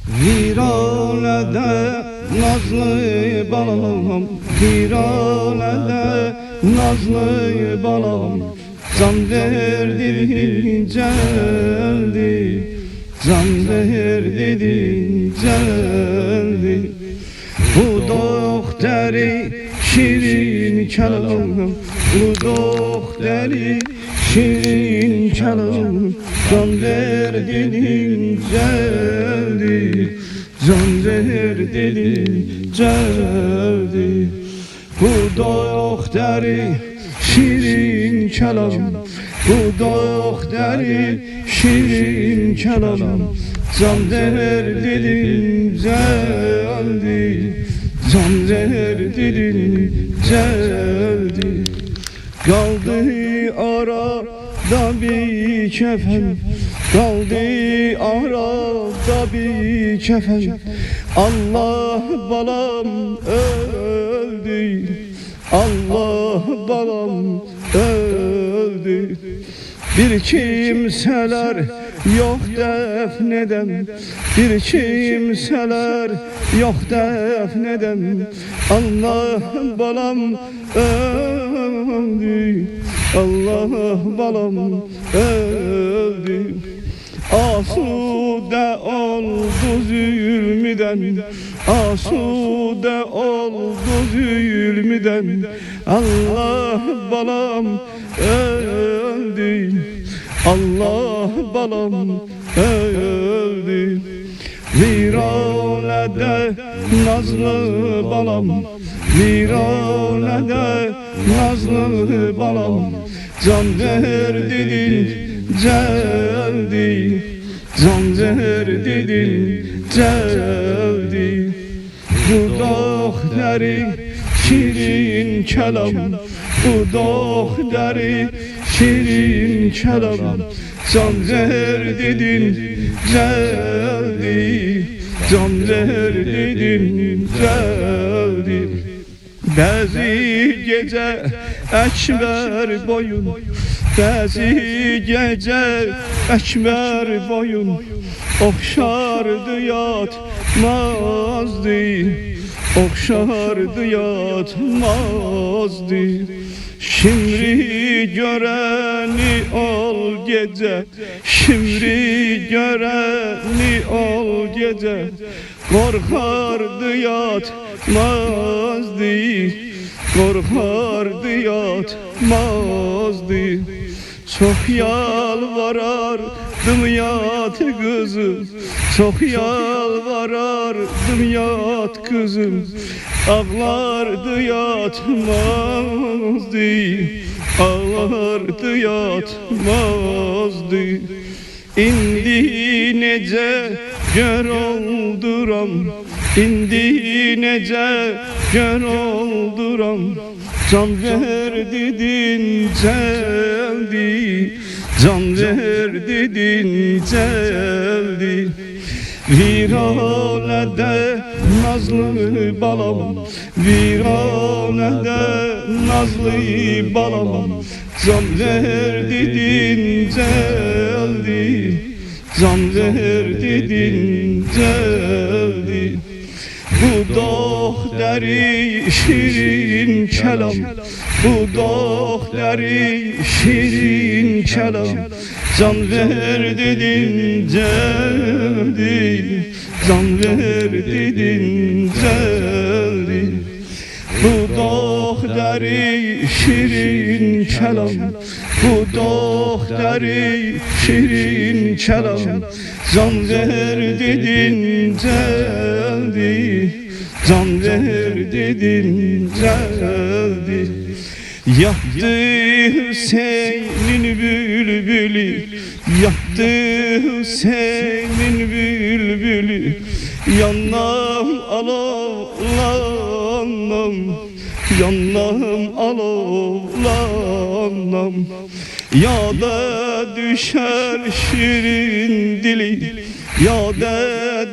Viranede nazlı balam, viranede nazlı balam, can verdin geldi, can verdin geldi. Bu doktori şirin kelam, bu doktori şirin kelam, can verdin geldi, can verdin geldi. Bu doktori şirin kelam, bu doktori şirin kelam, can verdin geldi, can verdin geldi. Kaldı arada bir kefen, kaldı arada bir kefen. Allah balam öldü, Allah balam öldü. Bir kimseler yok defnedem, bir kimseler yok defnedem. Allah balam öldü, Allah balam öldü. Asude oldu zulmüden, asude oldu zulmüden. Allah balam öldü, Allah balam öldü. Viranede nazlı balam, viranede nazlı balam, can verdin geldi, can verdin geldi. Bu doktori şirin kelam, bu doktori şirin kelam, can verdin geldi, can verdin geldi. Bazı gece ekber boyun, bazı gece ekber boyun, okşardı yatmazdı, okşardı yatmazdı. Şimdi göreni ol gece, şimdi göreni ol gece. Korkardı yatmazdı, korkardı yatmazdı. Çok yalvarardım yat kızım, çok yalvarardım yat kızım. Ağlardı yatmazdı, ağlardı yatmazdı. İndi nece gör olduram, indi nece gör olduram. Can verdin geldi, can verdin geldi. Viranede nazlı balam, viranede nazlı balam, can verdin geldi, can verdin geldi. Bu doktori şirin kelam, bu doktori şirin kelam, can verdin geldi, can verdin geldi. Bu doktori şirin kelam, bu doktori şirin kelam, can verdin geldi, can verdin geldi. Yaktı Hüseyin'in bülbülü, yaktı Hüseyin'in bülbülü. Yanlam alovlanam, yanlam alovlanam. Ya da düşer şirin dili, ya da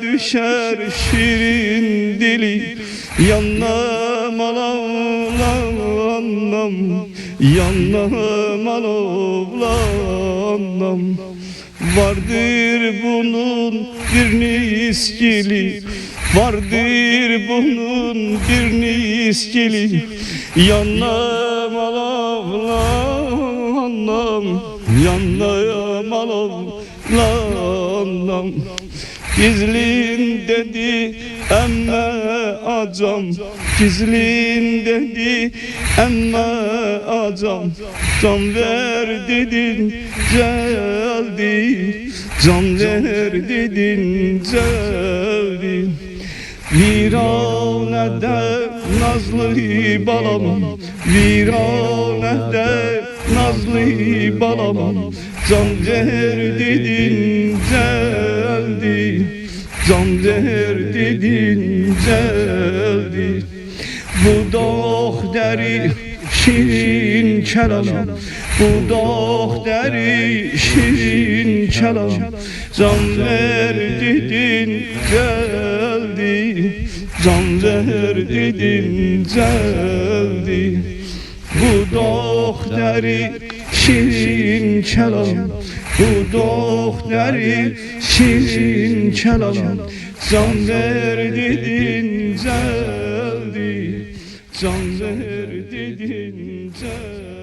düşer şirin dili. Yanlam alovlanam, yanlam alovlanam. Vardır bunun bir miskili, vardır bunun bir miskili. Yanam alavlanam, yanam alavlanam. Gizlin dedi emme acam, gizlin dedi emme acam. Can ver dedin geldi, can ver dedin geldi. Viranede nazlı balam, viranede nazlı balam. Can ver dedin geldi, can ver dedin geldi. Bu deri şirin kelam, bu deri şirin kelam. Can ver dedin geldi, can ver dedin geldi. Bu deri şirin kelam, bu deri şirin kelam. Can ver dedin geldi, can ver dedin geldi.